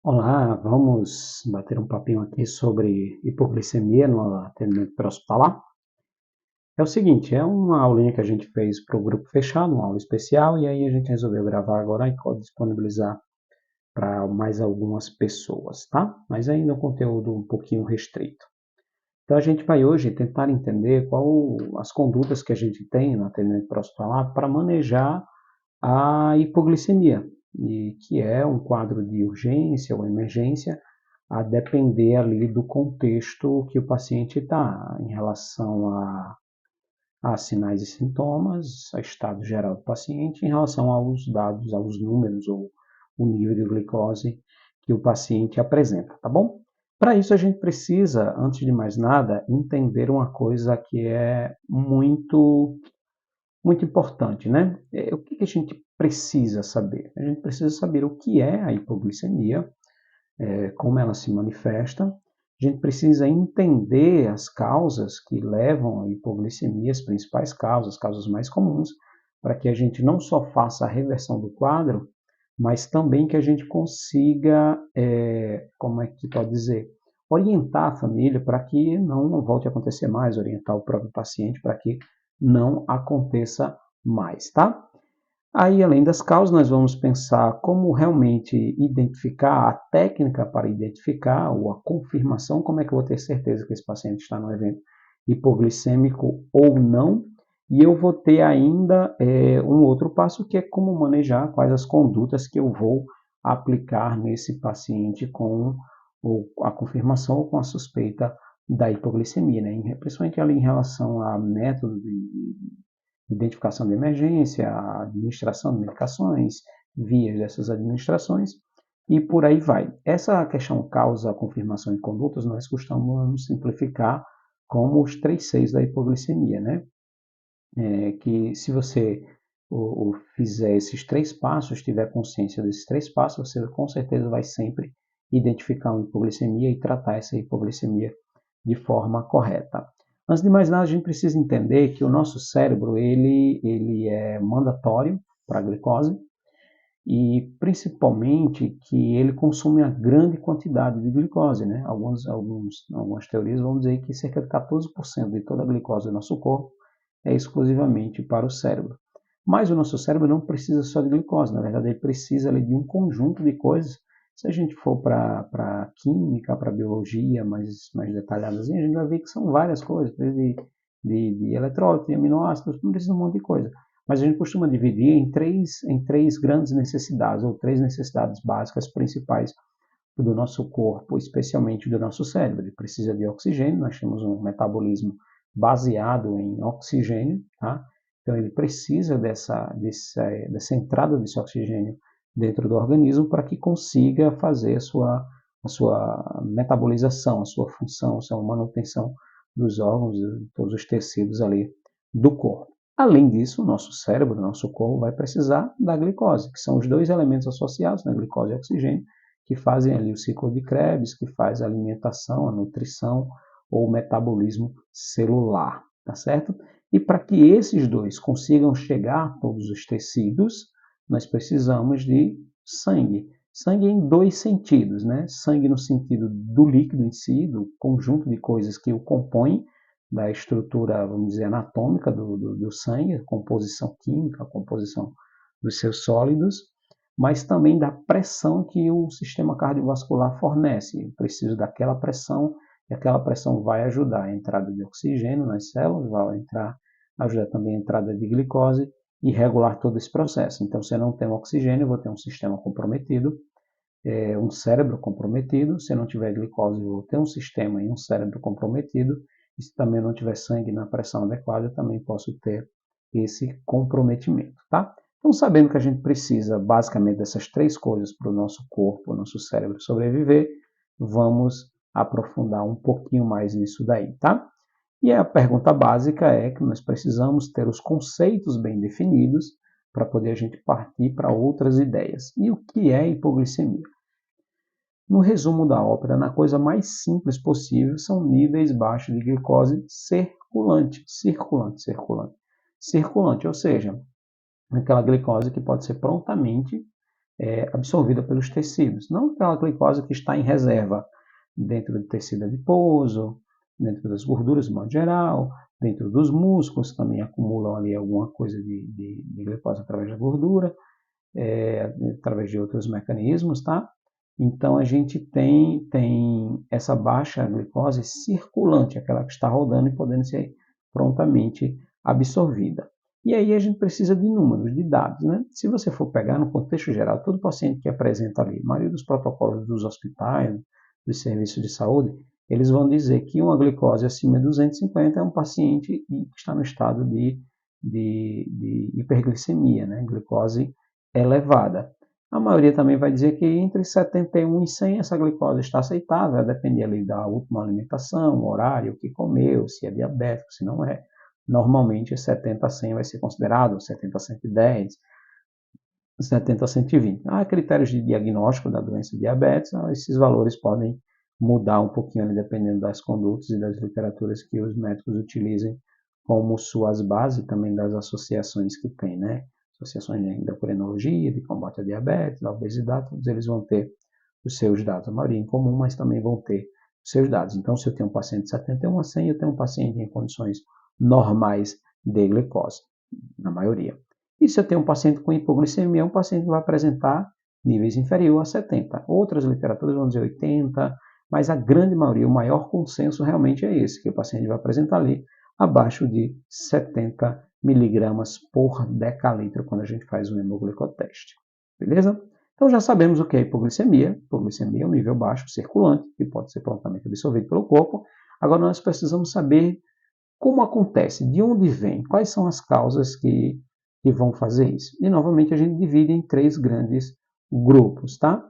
Olá, vamos bater um papinho aqui sobre hipoglicemia no atendimento pré-hospitalar. É o seguinte, é uma aulinha que a gente fez para o grupo fechado, uma aula especial, e aí a gente resolveu gravar agora e disponibilizar para mais algumas pessoas, tá? Mas ainda é um conteúdo um pouquinho restrito. Então a gente vai hoje tentar entender qual as condutas que a gente tem no atendimento pré-hospitalar para manejar a hipoglicemia, e que é um quadro de urgência ou emergência, a depender ali do contexto que o paciente está, em relação a sinais e sintomas, a estado geral do paciente, em relação aos dados, aos números ou o nível de glicose que o paciente apresenta, tá bom? Para isso a gente precisa, antes de mais nada, entender uma coisa que é muito importante, né? O que a gente precisa saber? A gente precisa saber o que é a hipoglicemia, como ela se manifesta. A gente precisa entender as causas que levam à hipoglicemia, as principais causas, as causas mais comuns, para que a gente não só faça a reversão do quadro, mas também que a gente consiga, como é que pode dizer, orientar a família para que não volte a acontecer mais, orientar o próprio paciente para que não aconteça mais, tá? Aí, além das causas, nós vamos pensar como realmente identificar a técnica para identificar ou a confirmação, como é que eu vou ter certeza que esse paciente está no evento hipoglicêmico ou não. E eu vou ter ainda um outro passo que é como manejar, quais as condutas que eu vou aplicar nesse paciente com a confirmação ou com a suspeita da hipoglicemia, né? Principalmente ali em relação a método de identificação de emergência, a administração de medicações, vias dessas administrações e por aí vai. Essa questão causa, confirmação e condutas nós costumamos simplificar como os 3 Cs da hipoglicemia, né? Que se você fizer esses 3 passos, tiver consciência desses 3 passos, você com certeza vai sempre identificar uma hipoglicemia e tratar essa hipoglicemia de forma correta. Antes de mais nada, a gente precisa entender que o nosso cérebro ele é mandatório para a glicose e principalmente que ele consome uma grande quantidade de glicose, né? Algumas teorias vão dizer que cerca de 14% de toda a glicose do nosso corpo é exclusivamente para o cérebro. Mas o nosso cérebro não precisa só de glicose, na verdade ele precisa ali, de um conjunto de coisas. Se a gente for para química, para biologia mais detalhadas, a gente vai ver que são várias coisas, de eletrólito, de aminoácidos, não precisa de um monte de coisa. Mas a gente costuma dividir em três grandes necessidades, ou 3 necessidades básicas principais do nosso corpo, especialmente do nosso cérebro. Ele precisa de oxigênio, nós temos um metabolismo baseado em oxigênio, tá? Então ele precisa dessa entrada desse oxigênio dentro do organismo para que consiga fazer a sua metabolização, a sua função, a sua manutenção dos órgãos, de todos os tecidos ali do corpo. Além disso, o nosso cérebro, o nosso corpo vai precisar da glicose, que são os 2 elementos associados, né, glicose e oxigênio, que fazem ali o ciclo de Krebs, que faz a alimentação, a nutrição ou o metabolismo celular, tá certo? E para que esses dois consigam chegar a todos os tecidos, nós precisamos de sangue. Sangue em 2 sentidos, né? Sangue no sentido do líquido em si, do conjunto de coisas que o compõem, da estrutura, vamos dizer, anatômica do sangue, a composição química, a composição dos seus sólidos, mas também da pressão que o sistema cardiovascular fornece. Eu preciso daquela pressão, e aquela pressão vai ajudar a entrada de oxigênio nas células, vai ajudar também a entrada de glicose e regular todo esse processo. Então, se eu não tenho oxigênio, eu vou ter um sistema comprometido, um cérebro comprometido. Se eu não tiver glicose, eu vou ter um sistema e um cérebro comprometido. E se também não tiver sangue na pressão adequada, eu também posso ter esse comprometimento, tá? Então, sabendo que a gente precisa basicamente dessas 3 coisas para o nosso corpo, o nosso cérebro sobreviver, vamos aprofundar um pouquinho mais nisso daí, tá? E a pergunta básica é que nós precisamos ter os conceitos bem definidos para poder a gente partir para outras ideias. E o que é hipoglicemia? No resumo da ópera, na coisa mais simples possível, são níveis baixos de glicose circulante, ou seja, aquela glicose que pode ser prontamente absorvida pelos tecidos, não aquela glicose que está em reserva dentro do tecido adiposo, dentro das gorduras de modo geral, dentro dos músculos também acumulam ali alguma coisa de glicose através da gordura, através de outros mecanismos, tá? Então a gente tem essa baixa glicose circulante, aquela que está rodando e podendo ser prontamente absorvida. E aí a gente precisa de números, de dados, né? Se você for pegar no contexto geral, todo paciente que apresenta ali, a maioria dos protocolos dos hospitais, dos serviços de saúde, eles vão dizer que uma glicose acima de 250 é um paciente que está no estado de hiperglicemia, né? Glicose elevada. A maioria também vai dizer que entre 71 e 100 essa glicose está aceitável, vai depender ali da última alimentação, o horário, o que comeu, se é diabético, se não é. Normalmente 70 a 100 vai ser considerado, 70 a 110, 70 a 120. Há critérios de diagnóstico da doença diabetes, esses valores podem mudar um pouquinho dependendo das condutas e das literaturas que os médicos utilizem como suas bases, também das associações que tem, né? Associações de endocrinologia, de combate à diabetes, da obesidade, todos eles vão ter os seus dados, a maioria em comum, mas também vão ter os seus dados. Então, se eu tenho um paciente de 71 a 100, eu tenho um paciente em condições normais de glicose, na maioria. E se eu tenho um paciente com hipoglicemia, é um paciente que vai apresentar níveis inferiores a 70. Outras literaturas vão dizer 80, mas a grande maioria, o maior consenso realmente é esse, que o paciente vai apresentar ali abaixo de 70 miligramas por decalitro quando a gente faz o hemoglicoteste. Beleza? Então já sabemos o que é hipoglicemia. Hipoglicemia é um nível baixo circulante, que pode ser prontamente absorvido pelo corpo. Agora nós precisamos saber como acontece, de onde vem, quais são as causas que vão fazer isso. E novamente a gente divide em 3 grandes grupos, tá?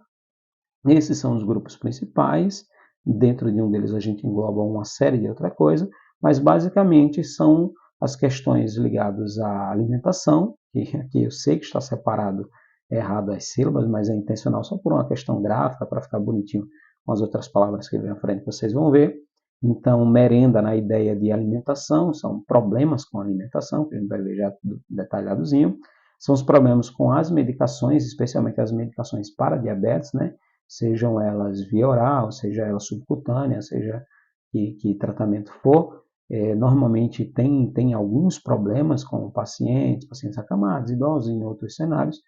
Esses são os grupos principais. Dentro de um deles a gente engloba uma série de outra coisa, mas basicamente são as questões ligadas à alimentação, que aqui eu sei que está separado errado as sílabas, mas é intencional só por uma questão gráfica, para ficar bonitinho com as outras palavras que vem à frente, vocês vão ver. Então, merenda na ideia de alimentação, são problemas com a alimentação, que a gente vai ver já detalhadozinho. São os problemas com as medicações, especialmente as medicações para diabetes, né? Sejam elas via oral, seja elas subcutânea, seja que tratamento for, normalmente tem alguns problemas com pacientes acamados, idosos, em outros cenários,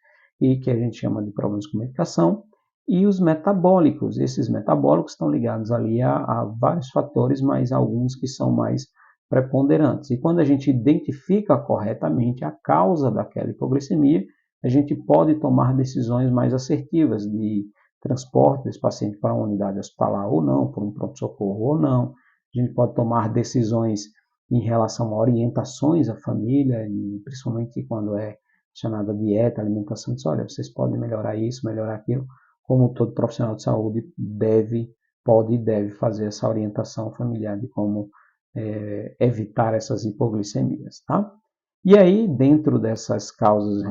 e que a gente chama de problemas com medicação. E os metabólicos, esses metabólicos estão ligados ali a vários fatores, mas alguns que são mais preponderantes. E quando a gente identifica corretamente a causa daquela hipoglicemia, a gente pode tomar decisões mais assertivas de transporte desse paciente para uma unidade hospitalar ou não, para um pronto-socorro ou não. A gente pode tomar decisões em relação a orientações à família, principalmente quando é chamada dieta, alimentação, diz, olha, vocês podem melhorar isso, melhorar aquilo, como todo profissional de saúde pode e deve fazer essa orientação familiar de como evitar essas hipoglicemias, tá? E aí, dentro dessas causas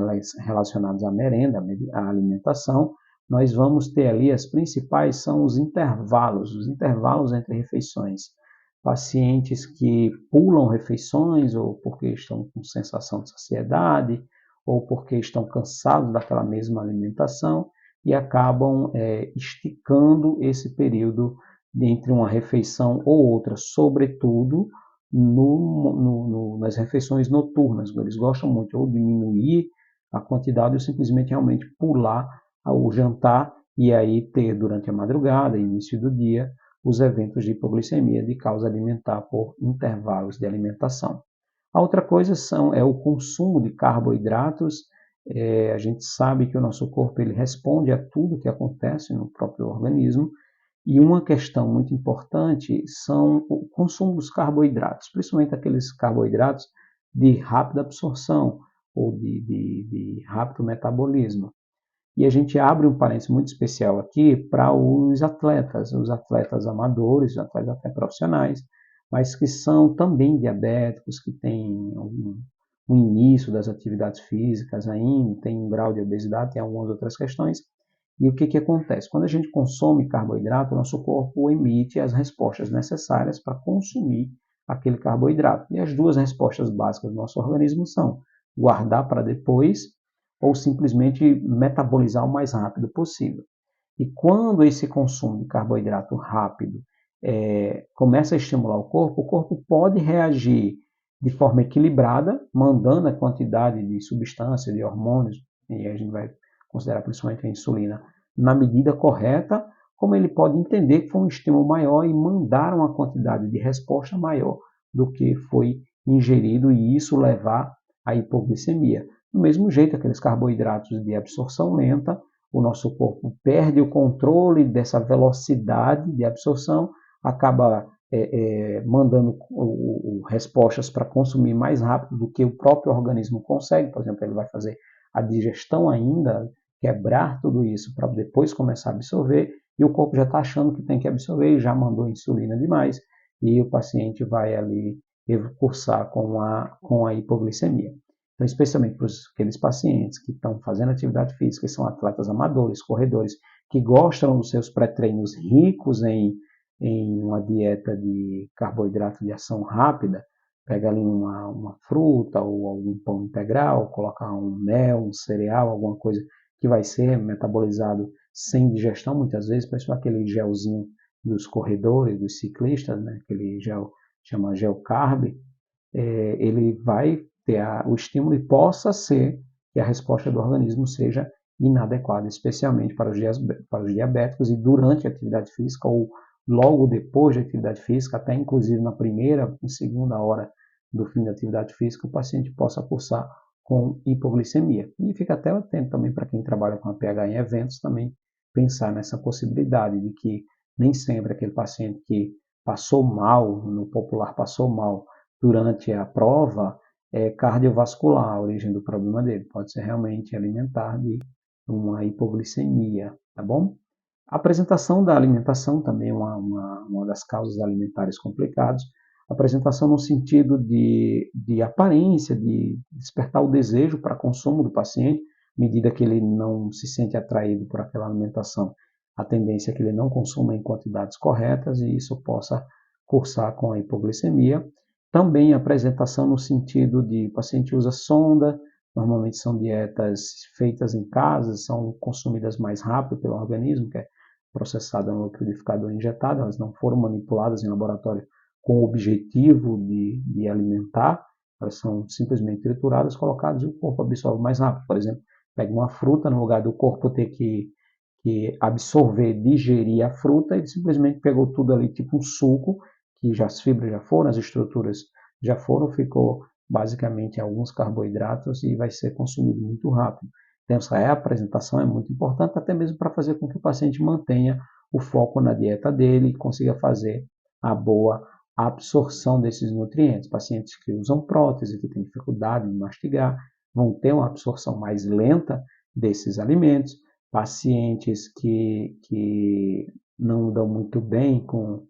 relacionadas à merenda, à alimentação, nós vamos ter ali as principais são os intervalos entre refeições. Pacientes que pulam refeições ou porque estão com sensação de saciedade ou porque estão cansados daquela mesma alimentação e acabam esticando esse período entre uma refeição ou outra, sobretudo nas refeições noturnas. Eles gostam muito ou diminuir a quantidade ou simplesmente realmente pular o jantar e aí ter durante a madrugada, início do dia, os eventos de hipoglicemia de causa alimentar por intervalos de alimentação. A outra coisa é o consumo de carboidratos. A gente sabe que o nosso corpo ele responde a tudo que acontece no próprio organismo e uma questão muito importante são o consumo dos carboidratos, principalmente aqueles carboidratos de rápida absorção ou de rápido metabolismo. E a gente abre um parênteses muito especial aqui para os atletas amadores, os atletas até profissionais, mas que são também diabéticos, que têm um início das atividades físicas ainda, tem um grau de obesidade, tem algumas outras questões. E o que acontece? Quando a gente consome carboidrato, o nosso corpo emite as respostas necessárias para consumir aquele carboidrato. E as duas respostas básicas do nosso organismo são guardar para depois ou simplesmente metabolizar o mais rápido possível. E quando esse consumo de carboidrato rápido começa a estimular o corpo pode reagir de forma equilibrada, mandando a quantidade de substância, de hormônios, e a gente vai considerar principalmente a insulina, na medida correta, como ele pode entender que foi um estímulo maior e mandar uma quantidade de resposta maior do que foi ingerido e isso levar à hipoglicemia. Do mesmo jeito, aqueles carboidratos de absorção lenta, o nosso corpo perde o controle dessa velocidade de absorção, acaba mandando respostas para consumir mais rápido do que o próprio organismo consegue. Por exemplo, ele vai fazer a digestão ainda, quebrar tudo isso para depois começar a absorver, e o corpo já está achando que tem que absorver e já mandou insulina demais, e o paciente vai ali cursar com a hipoglicemia. Então, especialmente para aqueles pacientes que estão fazendo atividade física, que são atletas amadores, corredores, que gostam dos seus pré-treinos ricos em uma dieta de carboidrato de ação rápida, pega ali uma fruta ou algum pão integral, coloca um mel, um cereal, alguma coisa que vai ser metabolizado sem digestão, muitas vezes, principalmente aquele gelzinho dos corredores, dos ciclistas, né? Aquele gel, chama gel carb, ele vai ter o estímulo e possa ser que a resposta do organismo seja inadequada, especialmente para os diabéticos e durante a atividade física ou logo depois da atividade física, até inclusive na primeira e segunda hora do fim da atividade física, o paciente possa cursar com hipoglicemia. E fica até atento também para quem trabalha com a pH em eventos, também pensar nessa possibilidade de que nem sempre aquele paciente que passou mal, no popular passou mal, durante a prova, é cardiovascular a origem do problema dele. Pode ser realmente alimentar de uma hipoglicemia, tá bom? A apresentação da alimentação também é uma das causas alimentares complicadas. A apresentação no sentido de aparência, de despertar o desejo para consumo do paciente, à medida que ele não se sente atraído por aquela alimentação, a tendência é que ele não consuma em quantidades corretas e isso possa cursar com a hipoglicemia. Também a apresentação no sentido de o paciente usa sonda, normalmente são dietas feitas em casa, são consumidas mais rápido pelo organismo, que é processada no liquidificador injetado, elas não foram manipuladas em laboratório com o objetivo de alimentar, elas são simplesmente trituradas, colocadas e o corpo absorve mais rápido. Por exemplo, pega uma fruta, no lugar do corpo ter que absorver, digerir a fruta, ele simplesmente pegou tudo ali, tipo um suco, que já as fibras já foram, as estruturas já foram, ficou basicamente alguns carboidratos e vai ser consumido muito rápido. Então, essa apresentação é muito importante, até mesmo para fazer com que o paciente mantenha o foco na dieta dele e consiga fazer a boa absorção desses nutrientes. Pacientes que usam prótese, que têm dificuldade em mastigar, vão ter uma absorção mais lenta desses alimentos. Pacientes que não dão muito bem com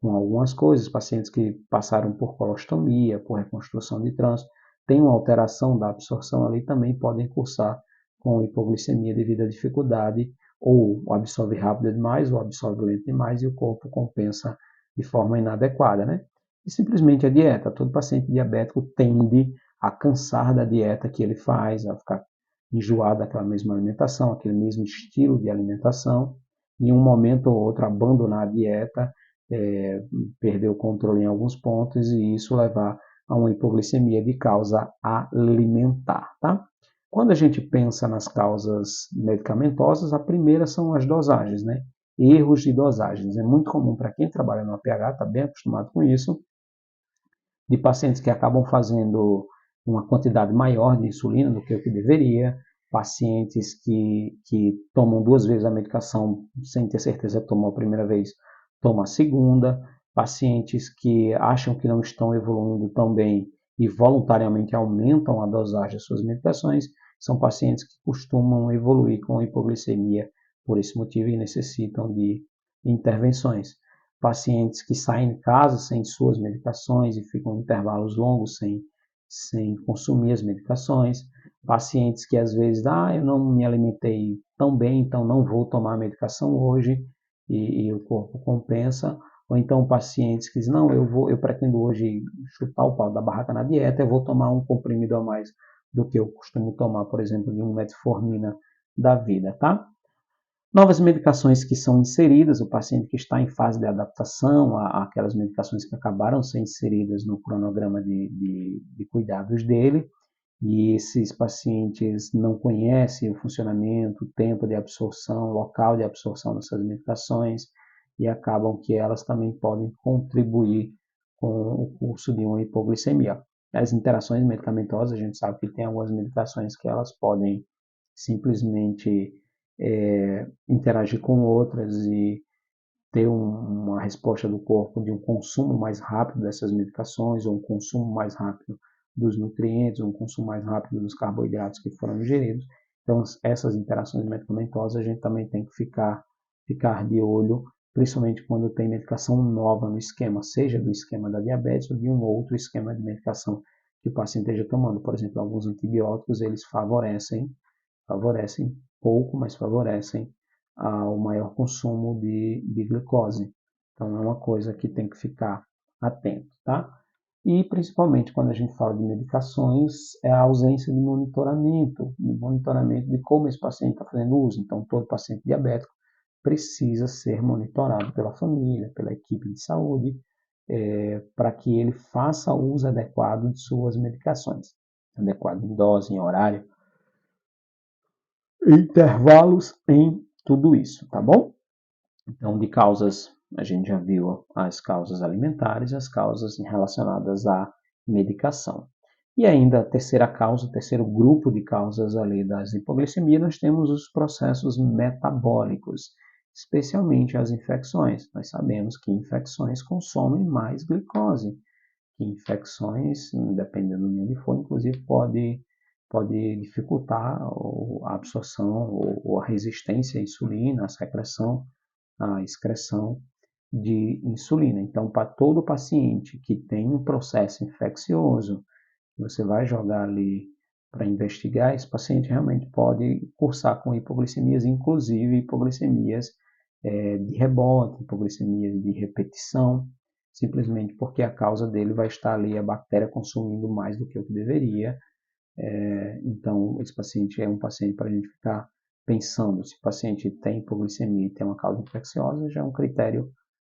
algumas coisas, pacientes que passaram por colostomia, por reconstrução de trânsito, têm uma alteração da absorção ali, também podem cursar com hipoglicemia devido à dificuldade, ou absorve rápido demais, ou absorve lento demais, e o corpo compensa de forma inadequada, né? E simplesmente a dieta. Todo paciente diabético tende a cansar da dieta que ele faz, a ficar enjoado daquela mesma alimentação, aquele mesmo estilo de alimentação, em um momento ou outro abandonar a dieta, perder o controle em alguns pontos e isso levar a uma hipoglicemia de causa alimentar, tá? Quando a gente pensa nas causas medicamentosas, a primeira são as dosagens, né? Erros de dosagens. É muito comum para quem trabalha no APH, está bem acostumado com isso, de pacientes que acabam fazendo uma quantidade maior de insulina do que o que deveria, pacientes que tomam 2 vezes a medicação sem ter certeza que tomou a primeira vez, tomam a segunda, pacientes que acham que não estão evoluindo tão bem e voluntariamente aumentam a dosagem das suas medicações, são pacientes que costumam evoluir com hipoglicemia por esse motivo e necessitam de intervenções. Pacientes que saem de casa sem suas medicações e ficam em intervalos longos sem consumir as medicações. Pacientes que às vezes, eu não me alimentei tão bem, então não vou tomar a medicação hoje e o corpo compensa. Ou então pacientes que dizem, não, eu pretendo hoje chutar o pau da barraca na dieta, eu vou tomar um comprimido a mais do que eu costumo tomar, por exemplo, de um metformina da vida, tá? Novas medicações que são inseridas, o paciente que está em fase de adaptação àquelas medicações que acabaram sendo inseridas no cronograma de cuidados dele, e esses pacientes não conhecem o funcionamento, o tempo de absorção, o local de absorção dessas medicações, e acabam que elas também podem contribuir com o curso de uma hipoglicemia. As interações medicamentosas, a gente sabe que tem algumas medicações que elas podem simplesmente interagir com outras e ter uma resposta do corpo de um consumo mais rápido dessas medicações, ou um consumo mais rápido dos nutrientes, ou um consumo mais rápido dos carboidratos que foram ingeridos. Então, essas interações medicamentosas a gente também tem que ficar de olho, principalmente quando tem medicação nova no esquema, seja do esquema da diabetes ou de um outro esquema de medicação que o paciente esteja tomando. Por exemplo, alguns antibióticos, eles favorecem pouco, mas favorecem o maior consumo de glicose. Então, é uma coisa que tem que ficar atento, tá? E, principalmente, quando a gente fala de medicações, é a ausência de monitoramento de como esse paciente está fazendo uso. Então, todo paciente diabético precisa ser monitorado pela família, pela equipe de saúde, para que ele faça o uso adequado de suas medicações. Adequado em dose, em horário, intervalos em tudo isso, tá bom? Então, de causas, a gente já viu as causas alimentares, as causas relacionadas à medicação. E ainda a terceira causa, o terceiro grupo de causas ali das hipoglicemias, nós temos os processos metabólicos, especialmente as infecções. Nós sabemos que infecções consomem mais glicose, que infecções, dependendo de onde for, inclusive pode dificultar a absorção ou a resistência à insulina, a secreção, a excreção de insulina. Então, para todo paciente que tem um processo infeccioso, você vai jogar ali para investigar, esse paciente realmente pode cursar com hipoglicemias, inclusive hipoglicemias de rebote, hipoglicemias de repetição, simplesmente porque a causa dele vai estar ali a bactéria consumindo mais do que o que deveria. Então, esse paciente é um paciente para a gente ficar pensando. Se o paciente tem hipoglicemia e tem uma causa infecciosa, já é um critério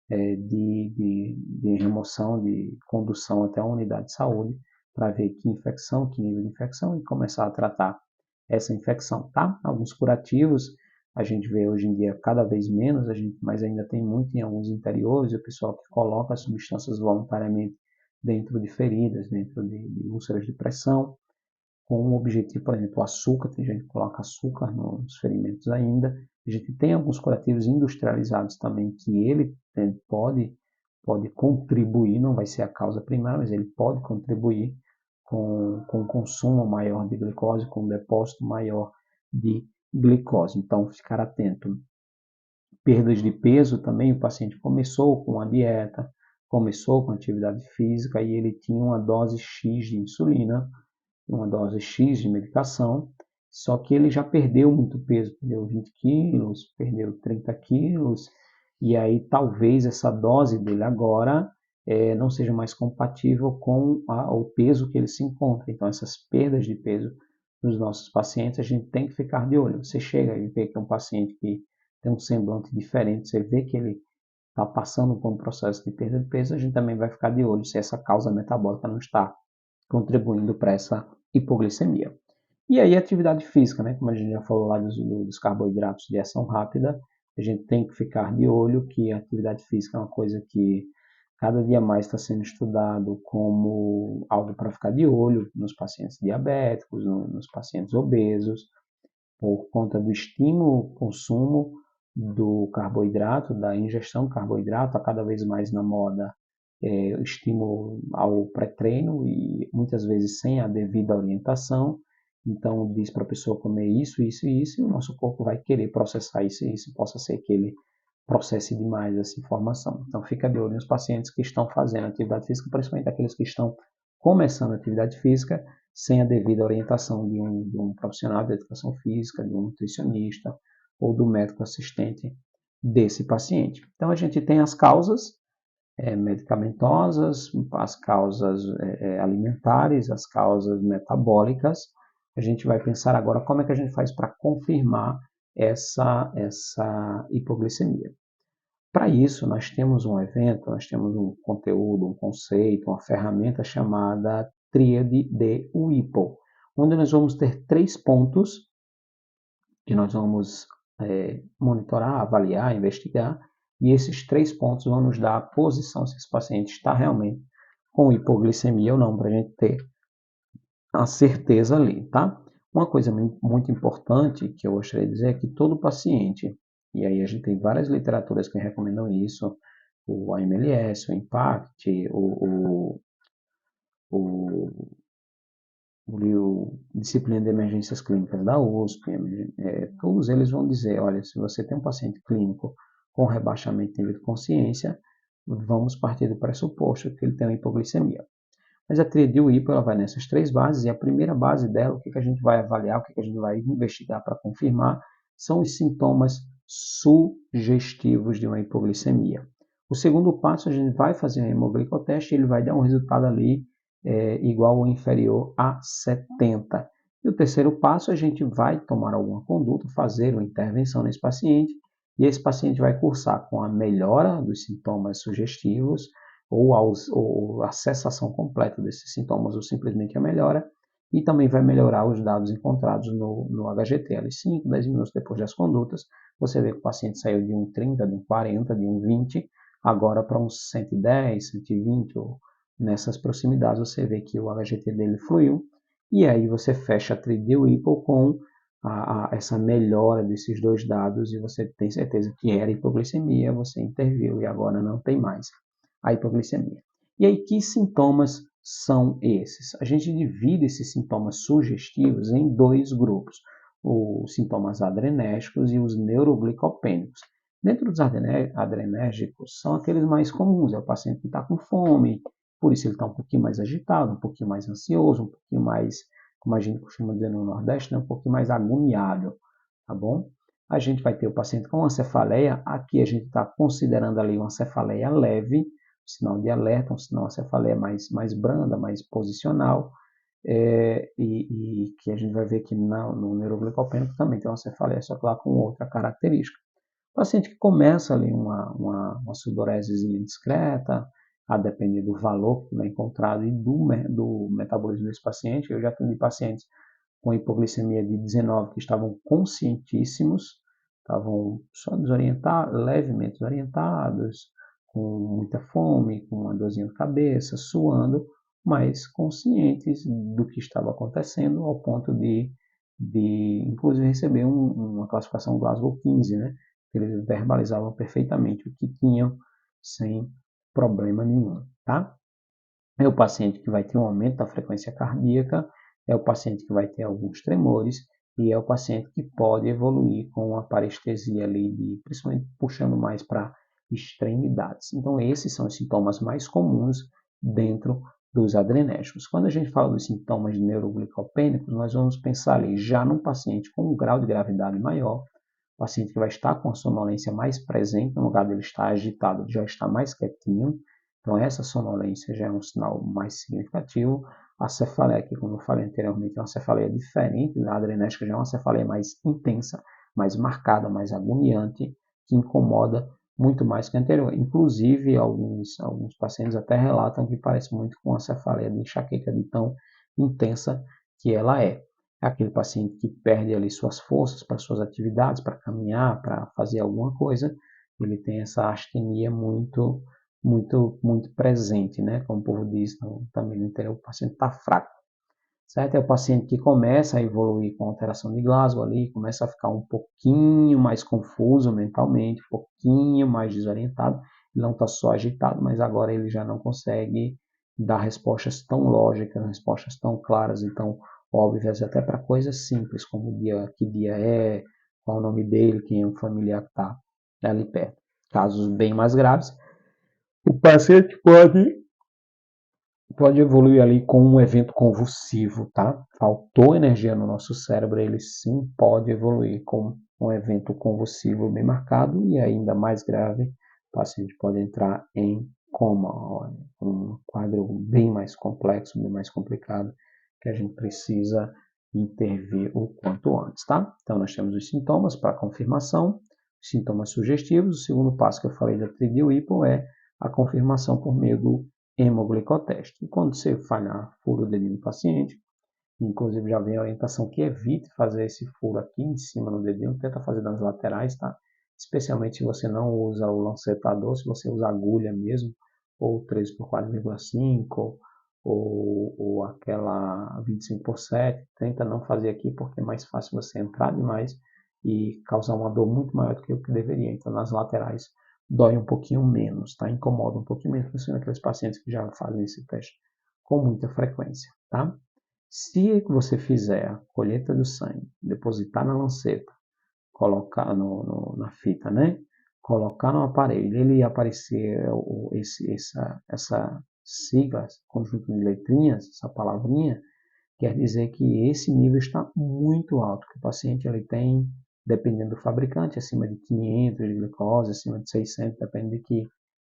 de remoção, de condução até a unidade de saúde, para ver que infecção, que nível de infecção, e começar a tratar essa infecção, tá? Alguns curativos a gente vê hoje em dia cada vez menos, mas ainda tem muito em alguns interiores, o pessoal que coloca as substâncias voluntariamente dentro de feridas, dentro de úlceras de pressão, com o objetivo, por exemplo, o açúcar, tem gente que coloca açúcar nos ferimentos ainda. A gente tem alguns curativos industrializados também que ele pode contribuir, não vai ser a causa primária, mas ele pode contribuir com um consumo maior de glicose, com um depósito maior de glicose. Então, ficar atento. Perdas de peso também, o paciente começou com a dieta, começou com atividade física e ele tinha uma dose X de insulina, uma dose X de medicação, só que ele já perdeu muito peso, perdeu 20 quilos, perdeu 30 quilos, e aí talvez essa dose dele agora não seja mais compatível com o peso que ele se encontra. Então, essas perdas de peso dos nossos pacientes, a gente tem que ficar de olho. Você chega e vê que é um paciente que tem um semblante diferente, você vê que ele está passando por um processo de perda de peso, a gente também vai ficar de olho se essa causa metabólica não está contribuindo para essa hipoglicemia. E aí, atividade física, né? Como a gente já falou lá dos carboidratos de ação rápida, a gente tem que ficar de olho que a atividade física é uma coisa que cada dia mais está sendo estudado como algo para ficar de olho nos pacientes diabéticos, nos pacientes obesos, por conta do estímulo, consumo do carboidrato, da ingestão de carboidrato, está cada vez mais na moda o estímulo ao pré-treino e muitas vezes sem a devida orientação. Então, diz para a pessoa comer isso, isso e isso, e o nosso corpo vai querer processar isso e isso. Possa ser que ele processe demais essa informação. Então, fica de olho nos pacientes que estão fazendo atividade física, principalmente aqueles que estão começando a atividade física sem a devida orientação de um profissional de educação física, de um nutricionista ou do médico assistente desse paciente. Então, a gente tem as causas medicamentosas, as causas alimentares, as causas metabólicas, A gente vai pensar agora como é que a gente faz para confirmar essa hipoglicemia. Para isso, nós temos um evento, nós temos um conteúdo, um conceito, uma ferramenta chamada Tríade de WIPO, onde nós vamos ter 3 pontos que nós vamos monitorar, avaliar, investigar, e esses 3 pontos vão nos dar a posição se esse paciente está realmente com hipoglicemia ou não, para a gente ter a certeza ali, tá? Uma coisa muito importante que eu gostaria de dizer é que todo paciente, e aí a gente tem várias literaturas que recomendam isso, o AMLS, o IMPACT, o Disciplina de Emergências Clínicas da USP, todos eles vão dizer, olha, se você tem um paciente clínico com rebaixamento de nível de consciência, vamos partir do pressuposto que ele tem uma hipoglicemia. Mas a tríade WIPO ela vai nessas 3 bases, e a primeira base dela, o que a gente vai avaliar, o que a gente vai investigar para confirmar, são os sintomas sugestivos de uma hipoglicemia. O segundo passo, a gente vai fazer um hemoglicoteste e ele vai dar um resultado ali igual ou inferior a 70. E o terceiro passo, a gente vai tomar alguma conduta, fazer uma intervenção nesse paciente, e esse paciente vai cursar com a melhora dos sintomas sugestivos, ou a cessação completa desses sintomas, ou simplesmente a melhora, e também vai melhorar os dados encontrados no HGT. Ali 5, 10 minutos depois das condutas, você vê que o paciente saiu de um 30, de um 40, de um 20, agora para uns 110, 120, ou nessas proximidades você vê que o HGT dele fluiu, e aí você fecha a tríade WIPO com essa melhora desses 2 dados, e você tem certeza que era hipoglicemia, você interviu e agora não tem mais a hipoglicemia. E aí, que sintomas são esses? A gente divide esses sintomas sugestivos em 2 grupos, os sintomas adrenérgicos e os neuroglicopênicos. Dentro dos adrenérgicos, são aqueles mais comuns, é o paciente que está com fome, por isso ele está um pouquinho mais agitado, um pouquinho mais ansioso, um pouquinho mais, como a gente costuma dizer no Nordeste, né, um pouquinho mais agoniado, tá bom? A gente vai ter o paciente com uma cefaleia, aqui a gente está considerando ali uma cefaleia leve, sinal de alerta, um sinal de cefaleia mais branda, mais posicional, e que a gente vai ver que no neuroglicopênico também tem uma cefaleia, só que lá com outra característica. O paciente que começa ali uma sudoresezinha discreta, a depender do valor que foi encontrado e do metabolismo desse paciente. Eu já atendi pacientes com hipoglicemia de 19 que estavam conscientíssimos, estavam só levemente desorientados, com muita fome, com uma dorzinha de cabeça, suando, mas conscientes do que estava acontecendo, ao ponto de inclusive receber uma classificação Glasgow 15, né? Eles verbalizavam perfeitamente o que tinham sem problema nenhum, tá? É o paciente que vai ter um aumento da frequência cardíaca, é o paciente que vai ter alguns tremores, e é o paciente que pode evoluir com uma parestesia ali, principalmente puxando mais para extremidades. Então, esses são os sintomas mais comuns dentro dos adrenérgicos. Quando a gente fala dos sintomas neuroglicopênicos, nós vamos pensar ali já num paciente com um grau de gravidade maior, paciente que vai estar com a sonolência mais presente, no lugar dele estar agitado, já está mais quietinho. Então, essa sonolência já é um sinal mais significativo. A cefaleia, que como eu falei anteriormente, é uma cefaleia diferente da adrenérgica, já é uma cefaleia mais intensa, mais marcada, mais agoniante, que incomoda muito mais que a anterior. Inclusive, alguns pacientes até relatam que parece muito com a cefaleia de enxaqueca, de tão intensa que ela é. É aquele paciente que perde ali suas forças para suas atividades, para caminhar, para fazer alguma coisa, ele tem essa astenia muito presente, né? Como o povo diz também no interior, o paciente está fraco, certo? É o paciente que começa a evoluir com alteração de Glasgow ali, começa a ficar um pouquinho mais confuso mentalmente, um pouquinho mais desorientado, ele não está só agitado, mas agora ele já não consegue dar respostas tão lógicas, respostas tão claras e tão óbvias, até para coisas simples, como que dia é, qual o nome dele, quem é o familiar que está ali perto. Casos bem mais graves, o paciente pode evoluir ali com um evento convulsivo, tá? Faltou energia no nosso cérebro, ele sim pode evoluir com um evento convulsivo bem marcado, e ainda mais grave, o paciente pode entrar em coma, um quadro bem mais complexo, bem mais complicado, que a gente precisa intervir o quanto antes, tá? Então, nós temos os sintomas para confirmação, os sintomas sugestivos. O segundo passo que eu falei da tríade Whipple é a confirmação por meio do hemoglicoteste. E quando você falhar, fura o dedinho do paciente, inclusive já vem a orientação que evite fazer esse furo aqui em cima no dedinho, tenta fazer nas laterais, tá? Especialmente se você não usa o lancetador, se você usa agulha mesmo, ou 3 por 4,5, ou aquela 25 por 7, tenta não fazer aqui porque é mais fácil você entrar demais e causar uma dor muito maior do que o que deveria. Então nas laterais dói um pouquinho menos, tá? Incomoda um pouquinho menos, principalmente aqueles pacientes que já fazem esse teste com muita frequência, tá? Se você fizer a colheita do sangue, depositar na lanceta, colocar na fita, né? Colocar no aparelho, ele ia aparecer essa sigla, esse conjunto de letrinhas, essa palavrinha, quer dizer que esse nível está muito alto, que o paciente ele tem, dependendo do fabricante, acima de 500 de glicose, acima de 600, depende de que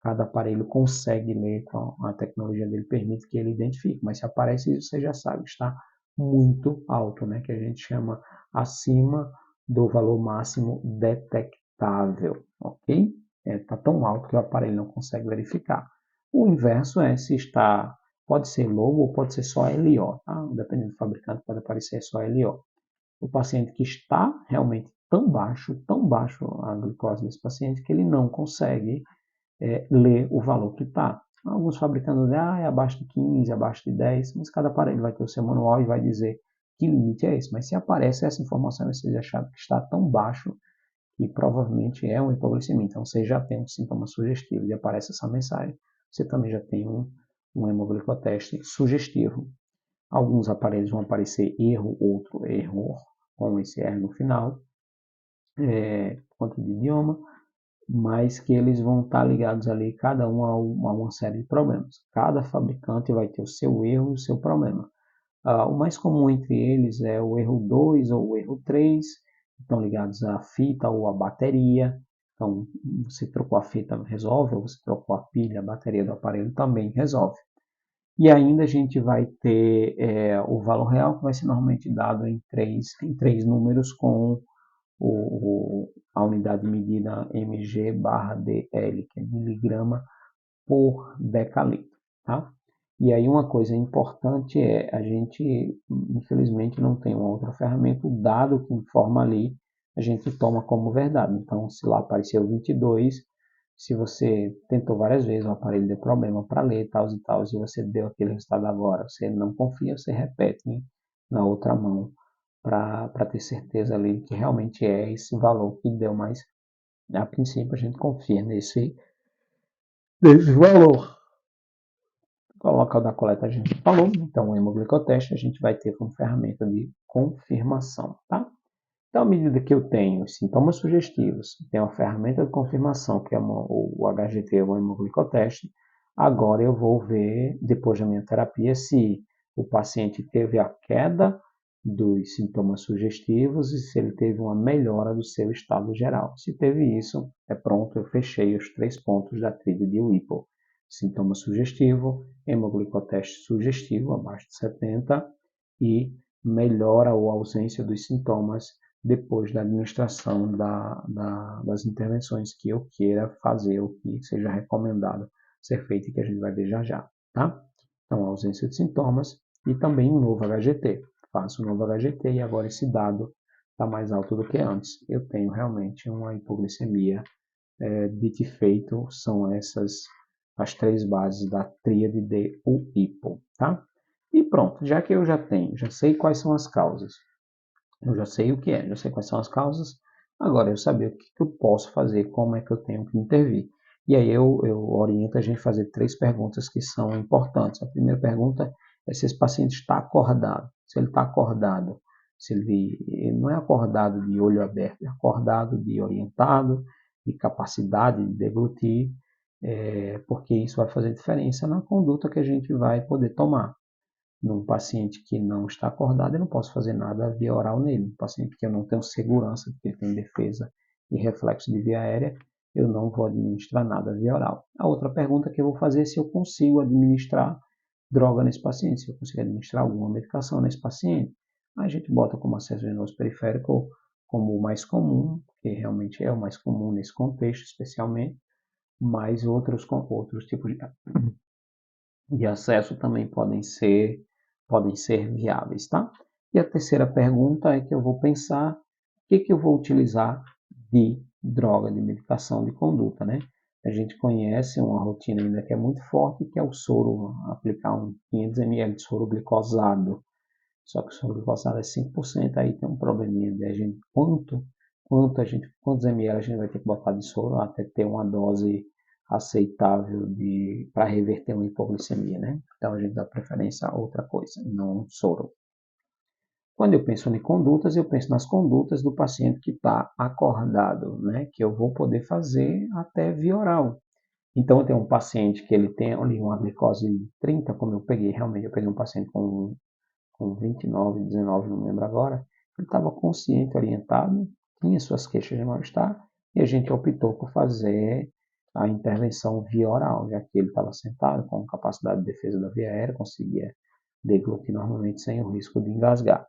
cada aparelho consegue ler, a tecnologia dele permite que ele identifique, mas se aparece isso, você já sabe, está muito alto, né, que a gente chama acima do valor máximo detectável, ok? Está tão alto que o aparelho não consegue verificar. O inverso é se está, pode ser low ou pode ser só LO, tá? Dependendo do fabricante, pode aparecer só LO. O paciente que está realmente tão baixo a glicose desse paciente, que ele não consegue ler o valor que está. Alguns fabricantes dizem, é abaixo de 15, abaixo de 10, mas cada aparelho vai ter o seu manual e vai dizer que limite é esse. Mas se aparece essa informação e vocês acharam que está tão baixo, que provavelmente é uma hipoglicemia. Então, você já tem um sintoma sugestivo e aparece essa mensagem. Você também já tem um hemoglicoteste sugestivo. Alguns aparelhos vão aparecer erro, outro erro, com esse R no final, quanto de idioma, mas que eles vão estar ligados ali, cada um a uma série de problemas. Cada fabricante vai ter o seu erro e o seu problema. O mais comum entre eles é o erro 2 ou o erro 3, estão ligados à fita ou à bateria. Então, você trocou a fita, resolve, ou você trocou a pilha, a bateria do aparelho também resolve. E ainda a gente vai ter o valor real, que vai ser normalmente dado em três números com a unidade medida mg/dl, que é miligrama por decalitro, tá? E aí uma coisa importante é, a gente infelizmente não tem uma outra ferramenta, o dado que informa ali, a gente toma como verdade. Então, se lá apareceu 22, se você tentou várias vezes, o aparelho deu problema para ler, tal e tal, e você deu aquele resultado agora, você não confia, você repete, hein, na outra mão, para ter certeza ali que realmente é esse valor que deu, mas a princípio a gente confia nesse valor. O local da coleta a gente falou, então o hemoglicoteste a gente vai ter como ferramenta de confirmação, tá? Então, à medida que eu tenho os sintomas sugestivos, tenho a ferramenta de confirmação, que é o HGT, o hemoglicoteste, agora eu vou ver, depois da minha terapia, se o paciente teve a queda dos sintomas sugestivos e se ele teve uma melhora do seu estado geral. Se teve isso, é pronto, eu fechei os 3 pontos da tríade de Whipple. Sintoma sugestivo, hemoglicoteste sugestivo, abaixo de 70, e melhora ou ausência dos sintomas depois da administração das intervenções que eu queira fazer, ou que seja recomendado ser feito, e que a gente vai ver já já, tá? Então, ausência de sintomas e também um novo HGT. Faço um novo HGT e agora esse dado está mais alto do que antes. Eu tenho realmente uma hipoglicemia. Dito e feito, são essas as 3 bases da tríade de Whipple, tá? E pronto, já que eu já sei quais são as causas, eu já sei o que é, já sei quais são as causas, agora eu saber o que eu posso fazer, como é que eu tenho que intervir. E aí eu oriento a gente a fazer 3 perguntas que são importantes. A primeira pergunta é se esse paciente está acordado. Se ele está acordado, se ele não é acordado de olho aberto, é acordado de orientado, de capacidade de deglutir, porque isso vai fazer diferença na conduta que a gente vai poder tomar. Num paciente que não está acordado, eu não posso fazer nada via oral nele. Um paciente que eu não tenho segurança de que ele tem defesa e reflexo de via aérea, eu não vou administrar nada via oral. A outra pergunta que eu vou fazer é se eu consigo administrar droga nesse paciente, se eu consigo administrar alguma medicação nesse paciente. a gente bota como acesso venoso periférico como o mais comum, que realmente é o mais comum nesse contexto especialmente, mas outros tipos de acesso também podem ser viáveis, tá? E a terceira pergunta é que eu vou pensar o que eu vou utilizar de droga, de medicação de conduta, né? A gente conhece uma rotina ainda que é muito forte, que é o soro, aplicar 500 ml de soro glicosado. Só que o soro glicosado é 5%, aí tem um probleminha de a gente, quantos ml a gente vai ter que botar de soro até ter uma dose aceitável para reverter uma hipoglicemia, né? Então a gente dá preferência a outra coisa, não soro. Quando eu penso em condutas, eu penso nas condutas do paciente que está acordado, né? Que eu vou poder fazer até via oral. Então, eu tenho um paciente que ele tem ali uma glicose de 30, como eu peguei, realmente, eu peguei um paciente com 29, 19, não lembro agora. Ele estava consciente, orientado, tinha suas queixas de mal-estar, e a gente optou por fazer a intervenção via oral, já que ele estava sentado com capacidade de defesa da via aérea, conseguia deglutir normalmente sem o risco de engasgar.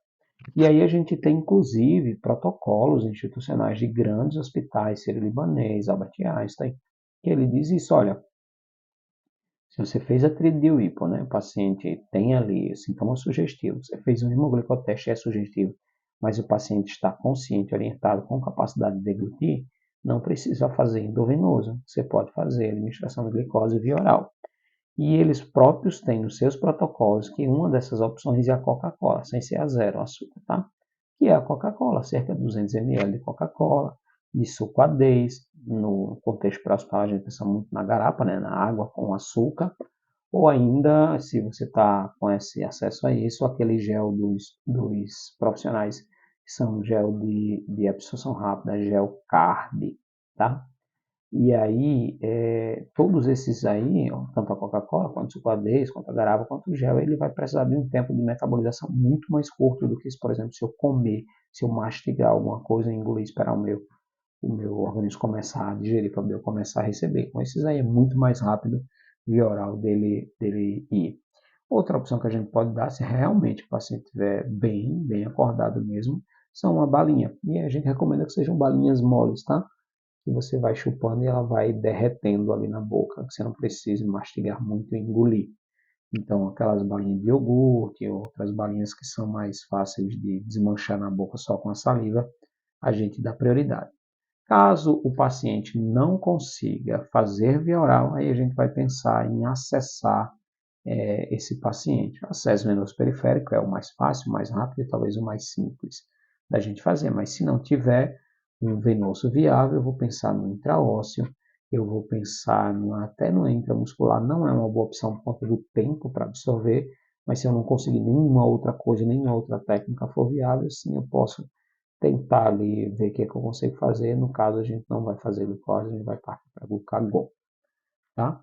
E aí a gente tem, inclusive, protocolos institucionais de grandes hospitais, Sírio-Libanês, Albert Einstein, que ele diz isso, olha, se você fez a tríade de Whipple, né, o paciente tem ali sintomas sugestivos, você fez um hemoglicoteste, é sugestivo, mas o paciente está consciente, orientado, com capacidade de deglutir, não precisa fazer endovenoso, você pode fazer administração de glicose via oral. E eles próprios têm nos seus protocolos que uma dessas opções é a Coca-Cola, sem ser a zero açúcar, tá? Que é a Coca-Cola, cerca de 200 ml de Coca-Cola, de suco a 10, no contexto pré-hospitalar a gente pensa muito na garapa, né, na água com açúcar, ou ainda, se você está com esse acesso a isso, aquele gel dos profissionais, que são gel de absorção rápida, gel carb, tá? E aí, todos esses aí, tanto a Coca-Cola, quanto o sucladez, quanto a garapa, quanto o gel, ele vai precisar de um tempo de metabolização muito mais curto do que, por exemplo, se eu comer, se eu mastigar alguma coisa, engolir, esperar o meu organismo começar a digerir, para eu começar a receber. Com esses aí é muito mais rápido via oral dele ir. Outra opção que a gente pode dar, se realmente o paciente estiver bem acordado mesmo, são uma balinha. E a gente recomenda que sejam balinhas moles, tá? Que você vai chupando e ela vai derretendo ali na boca, que você não precisa mastigar muito e engolir. Então, aquelas balinhas de iogurte, outras balinhas que são mais fáceis de desmanchar na boca só com a saliva, a gente dá prioridade. Caso o paciente não consiga fazer via oral, aí a gente vai pensar em acessar esse paciente. O acesso venoso periférico é o mais fácil, o mais rápido e talvez o mais simples da gente fazer, mas se não tiver um venoso viável, eu vou pensar no intraósseo, eu vou pensar até no intramuscular, não é uma boa opção por conta do tempo para absorver, mas se eu não conseguir nenhuma outra coisa, nenhuma outra técnica for viável, sim, eu posso tentar ali ver o que, é que eu consigo fazer. No caso, a gente não vai fazer glicose, a gente vai partir para glucagon, tá?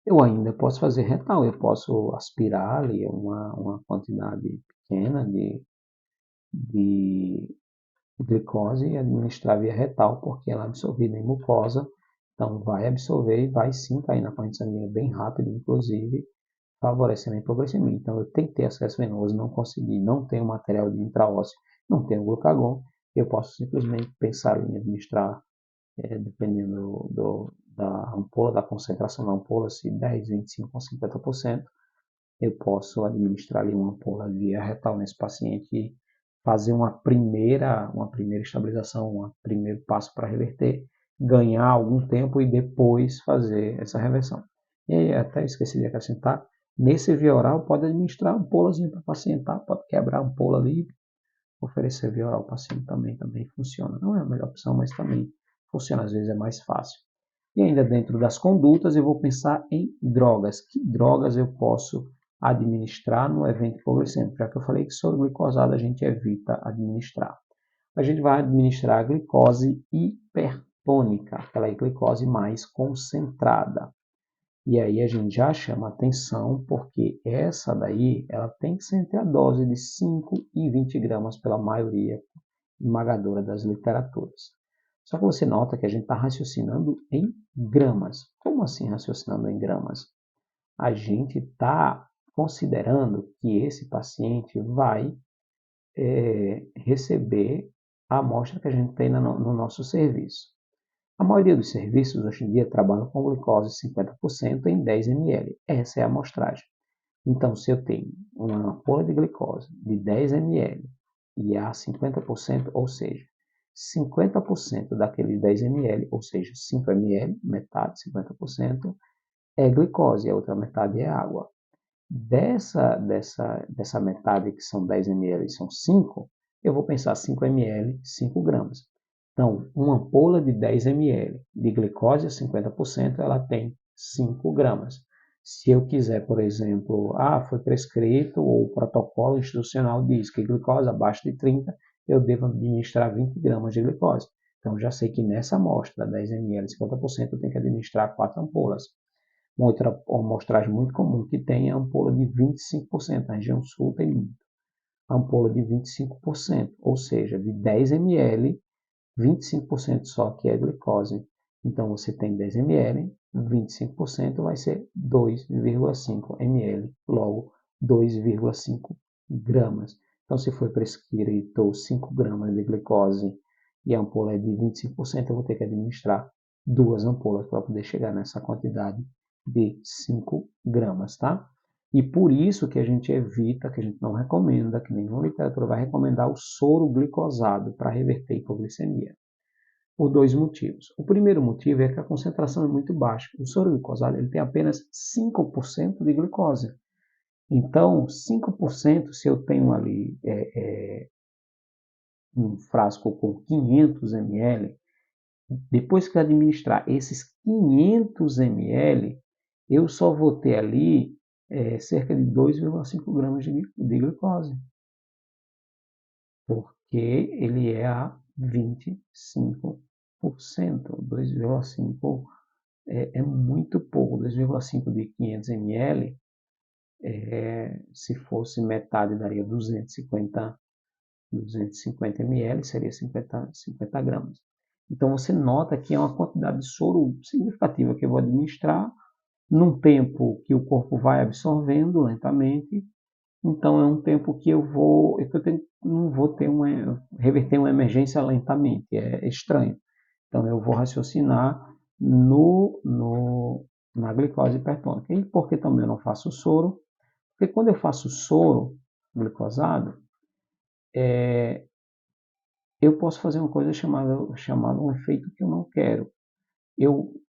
Eu ainda posso fazer retal, eu posso aspirar ali uma quantidade pequena de glicose e administrar via retal, porque ela é absorvida em mucosa, então vai absorver e vai sim cair na corrente sanguínea bem rápido, inclusive favorecendo a hipoglicemia. Então eu tenho que ter acesso venoso, não consegui, não tenho material de intraósseo, não tenho glucagon, eu posso simplesmente pensar em administrar, dependendo da ampola, da concentração da ampola, se 10, 25 ou 50%, eu posso administrar ali uma ampola via retal nesse paciente e fazer uma primeira estabilização, um primeiro passo para reverter, ganhar algum tempo e depois fazer essa reversão. E aí, até esqueci de acrescentar, nesse via oral pode administrar ampolazinha para o paciente, tá? Pode quebrar a ampola ali e oferecer via oral ao paciente também funciona. Não é a melhor opção, mas também funciona, às vezes é mais fácil. E ainda dentro das condutas, eu vou pensar em drogas. Que drogas eu posso administrar no evento hipoglicêmico? Já que eu falei que soro glicosado a gente evita administrar. A gente vai administrar a glicose hipertônica, aquela glicose mais concentrada. E aí a gente já chama atenção porque essa daí ela tem que ser entre a dose de 5 e 20 gramas pela maioria esmagadora das literaturas. Só que você nota que a gente está raciocinando em gramas. Como assim raciocinando em gramas? A gente está considerando que esse paciente vai receber a amostra que a gente tem no nosso serviço. A maioria dos serviços hoje em dia trabalham com glicose 50% em 10 ml. Essa é a amostragem. Então, se eu tenho uma ampola de glicose de 10 ml e há 50%, ou seja, 50% daqueles 10 ml, ou seja, 5 ml, metade, 50%, é glicose, a outra metade é água. Dessa metade, que são 10 ml, são 5, eu vou pensar 5 ml, 5 gramas. Então, uma ampola de 10 ml de glicose a 50%, ela tem 5 gramas. Se eu quiser, por exemplo, foi prescrito ou o protocolo institucional diz que glicose abaixo de 30, eu devo administrar 20 gramas de glicose. Então, já sei que nessa amostra, 10 ml, 50%, eu tenho que administrar 4 ampolas. Uma outra amostragem muito comum que tem é a ampola de 25%. Na região sul tem muito. A ampola de 25%, ou seja, de 10 ml, 25% só que é glicose. Então você tem 10 ml, 25% vai ser 2,5 ml, logo 2,5 gramas. Então, se for prescrito 5 gramas de glicose e a ampola é de 25%, eu vou ter que administrar 2 ampolas para poder chegar nessa quantidade de 5 gramas, tá? E por isso que a gente evita, que a gente não recomenda, que nenhuma literatura vai recomendar o soro glicosado para reverter a hipoglicemia. Por dois motivos. O primeiro motivo é que a concentração é muito baixa. O soro glicosado ele tem apenas 5% de glicose. Então, 5%, se eu tenho ali um frasco com 500 ml, depois que eu administrar esses 500 ml, eu só vou ter ali cerca de 2,5 gramas de glicose, porque ele é a 25%. 2,5 é muito pouco. 2,5 de 500 ml, se fosse metade, daria 250 ml, seria 50 gramas. Então você nota que é uma quantidade de soro significativa que eu vou administrar num tempo que o corpo vai absorvendo lentamente. Então é um tempo que não vou reverter uma emergência lentamente, é estranho. Então eu vou raciocinar na glicose hipertônica. E por que também eu não faço soro? Porque quando eu faço soro glicosado, eu posso fazer uma coisa chamada um efeito que eu não quero.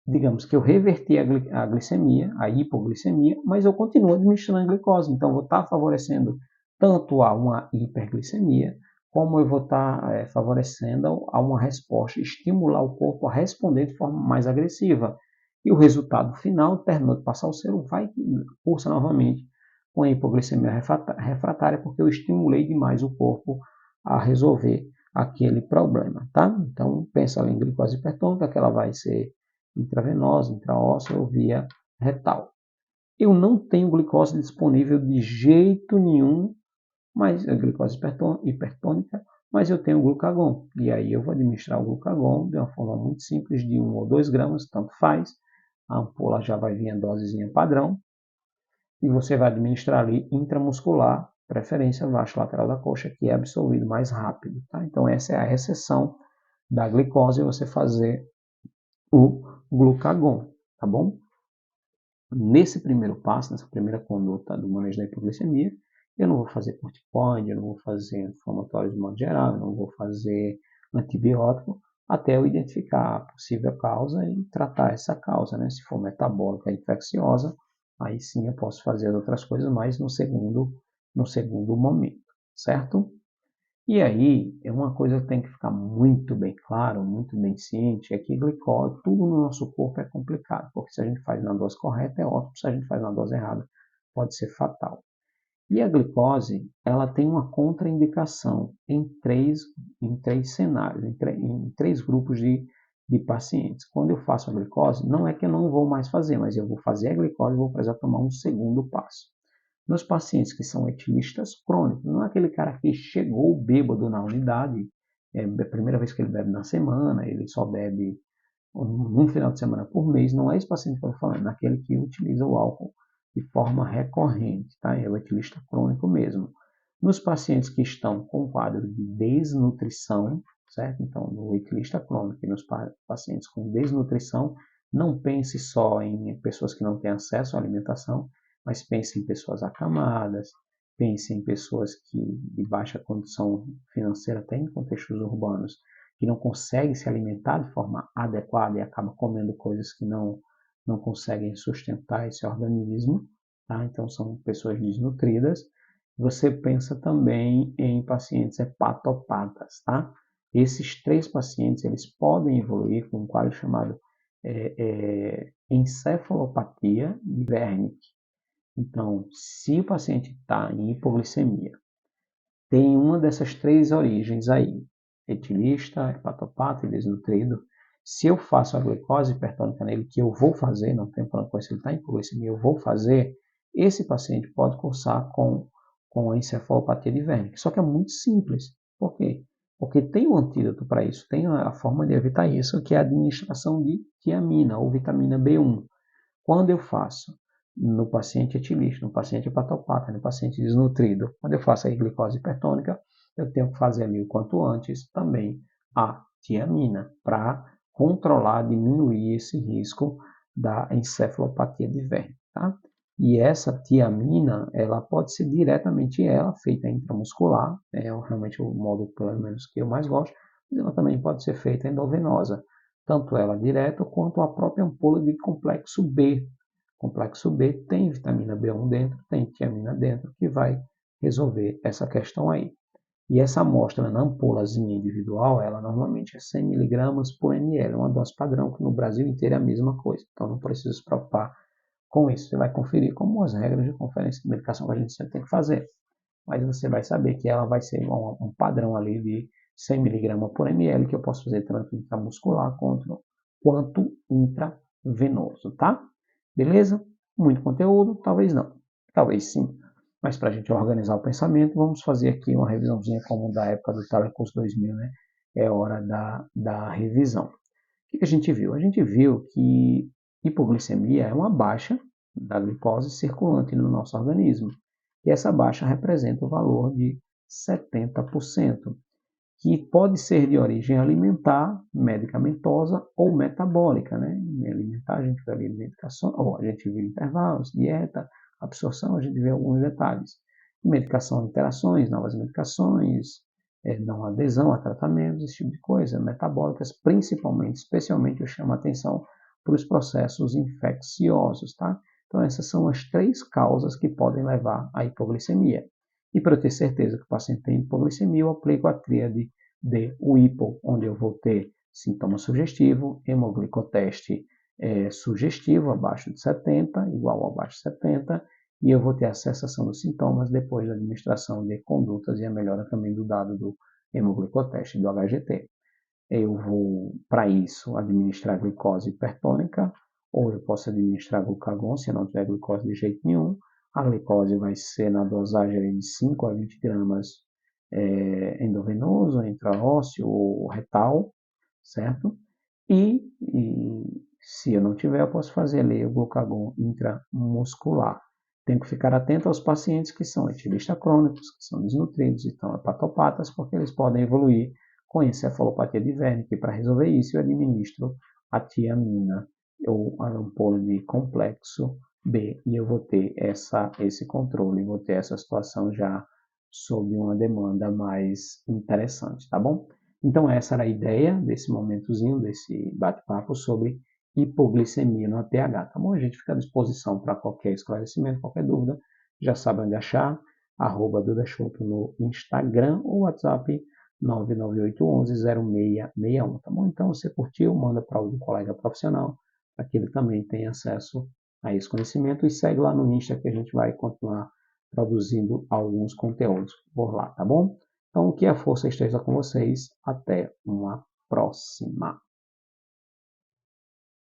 Digamos que eu reverti a glicemia, a hipoglicemia, mas eu continuo administrando a glicose. Então, eu vou estar favorecendo tanto a uma hiperglicemia, como eu vou estar favorecendo a uma resposta, estimular o corpo a responder de forma mais agressiva. E o resultado final, terminou de passar o soro, cursa novamente com a hipoglicemia refratária, porque eu estimulei demais o corpo a resolver aquele problema, tá? Então, pensa ali em glicose hipertônica, que ela vai ser intravenosa, intraóssea ou via retal. Eu não tenho glicose disponível de jeito nenhum, mas a glicose hipertônica, mas eu tenho glucagon. E aí eu vou administrar o glucagon de uma forma muito simples, de 1 ou 2 gramas, tanto faz. A ampola já vai vir a dosezinha padrão. E você vai administrar ali intramuscular, preferência abaixo lateral da coxa, que é absorvido mais rápido. Tá? Então essa é a exceção da glicose, você fazer o glucagon, tá bom? Nesse primeiro passo, nessa primeira conduta do manejo da hipoglicemia, eu não vou fazer corticoide, eu não vou fazer inflamatório de modo geral, eu não vou fazer antibiótico, até eu identificar a possível causa e tratar essa causa, né? Se for metabólica infecciosa, aí sim eu posso fazer as outras coisas, mas no segundo momento, certo? E aí, é uma coisa que tem que ficar muito bem claro, muito bem ciente, é que glicose, tudo no nosso corpo é complicado, porque se a gente faz na dose correta é ótimo, se a gente faz na dose errada pode ser fatal. E a glicose, ela tem uma contraindicação em três cenários, em três grupos de pacientes. Quando eu faço a glicose, não é que eu não vou mais fazer, mas eu vou fazer a glicose e vou precisar tomar um segundo passo. Nos pacientes que são etilistas crônicos, não é aquele cara que chegou bêbado na unidade, é a primeira vez que ele bebe na semana, ele só bebe um final de semana por mês, não é esse paciente que eu estou falando, é aquele que utiliza o álcool de forma recorrente, tá? É o etilista crônico mesmo. Nos pacientes que estão com quadro de desnutrição, certo? Então, no waitlist crônico e nos pacientes com desnutrição, não pense só em pessoas que não têm acesso à alimentação, mas pense em pessoas acamadas, pense em pessoas que de baixa condição financeira, até em contextos urbanos, que não conseguem se alimentar de forma adequada e acabam comendo coisas que não conseguem sustentar esse organismo, tá? Então, são pessoas desnutridas. Você pensa também em pacientes hepatopatas, tá? Esses 3 pacientes, eles podem evoluir com um quadro chamado encefalopatia de Wernicke. Então, se o paciente está em hipoglicemia, tem uma dessas 3 origens aí, etilista, hepatopata e desnutrido. Se eu faço a glicose hipertônica nele, que eu vou fazer, não tem problema com isso, ele está em hipoglicemia, eu vou fazer, esse paciente pode cursar com a encefalopatia de Wernicke. Só que é muito simples. Por quê? Porque tem um antídoto para isso, tem a forma de evitar isso, que é a administração de tiamina ou vitamina B1. Quando eu faço no paciente etilista, no paciente hepatopata, no paciente desnutrido, quando eu faço a glicose hipertônica, eu tenho que fazer ali o quanto antes também a tiamina para controlar, diminuir esse risco da encefalopatia de Wernicke, tá? E essa tiamina, ela pode ser diretamente feita intramuscular, é realmente o modo, pelo menos, que eu mais gosto, mas ela também pode ser feita endovenosa, tanto ela direta quanto a própria ampola de complexo B. Complexo B tem vitamina B1 dentro, tem tiamina dentro, que vai resolver essa questão aí. E essa amostra na ampolazinha individual, ela normalmente é 100 mg por ml, uma dose padrão, que no Brasil inteiro é a mesma coisa. Então não precisa se preocupar com isso. Você vai conferir como as regras de conferência de medicação que a gente sempre tem que fazer. Mas você vai saber que ela vai ser um padrão ali de 100 mg por ml, que eu posso fazer tanto intramuscular quanto intravenoso, tá? Beleza? Muito conteúdo? Talvez não. Talvez sim. Mas para a gente organizar o pensamento, vamos fazer aqui uma revisãozinha como da época do Telecurso 2000, né? É hora da revisão. O que a gente viu? A gente viu que hipoglicemia é uma baixa da glicose circulante no nosso organismo. E essa baixa representa o valor de 70%, que pode ser de origem alimentar, medicamentosa ou metabólica, né? Alimentar, a gente vê ali medicação, ou a gente vê intervalos, dieta, absorção, a gente vê alguns detalhes. Medicação, interações, novas medicações, não adesão a tratamentos, esse tipo de coisa. Metabólicas, principalmente, especialmente eu chamo a atenção para os processos infecciosos, tá? Então essas são as 3 causas que podem levar à hipoglicemia. E para eu ter certeza que o paciente tem hipoglicemia, eu aplico a tríade de WIPO, onde eu vou ter sintoma sugestivo, hemoglicoteste sugestivo abaixo de 70, igual ou abaixo de 70, e eu vou ter a cessação dos sintomas depois da administração de condutas e a melhora também do dado do hemoglicoteste, do HGT. Eu vou, para isso, administrar glicose hipertônica, ou eu posso administrar glucagon, se não tiver glicose de jeito nenhum. A glicose vai ser na dosagem de 5 a 20 gramas endovenoso, intraósseo ou retal, certo? E se eu não tiver, eu posso fazer ali o glucagon intramuscular. Tenho que ficar atento aos pacientes que são etilistas crônicos, que são desnutridos e estão hepatopatas, porque eles podem evoluir com encefalopatia de Wernicke. Para resolver isso, eu administro a tiamina ou a ampola de complexo B, e eu vou ter esse controle, vou ter essa situação já sob uma demanda mais interessante, tá bom? Então essa era a ideia desse momentozinho, desse bate-papo sobre hipoglicemia no ATH, tá bom? A gente fica à disposição para qualquer esclarecimento, qualquer dúvida, já sabe onde achar, @dudachoto no Instagram ou WhatsApp 998110661, tá bom? Então, você curtiu, manda para o colega profissional, para que ele também tenha acesso a esse conhecimento, e segue lá no Insta que a gente vai continuar produzindo alguns conteúdos por lá, tá bom? Então, que a força esteja com vocês. Até uma próxima.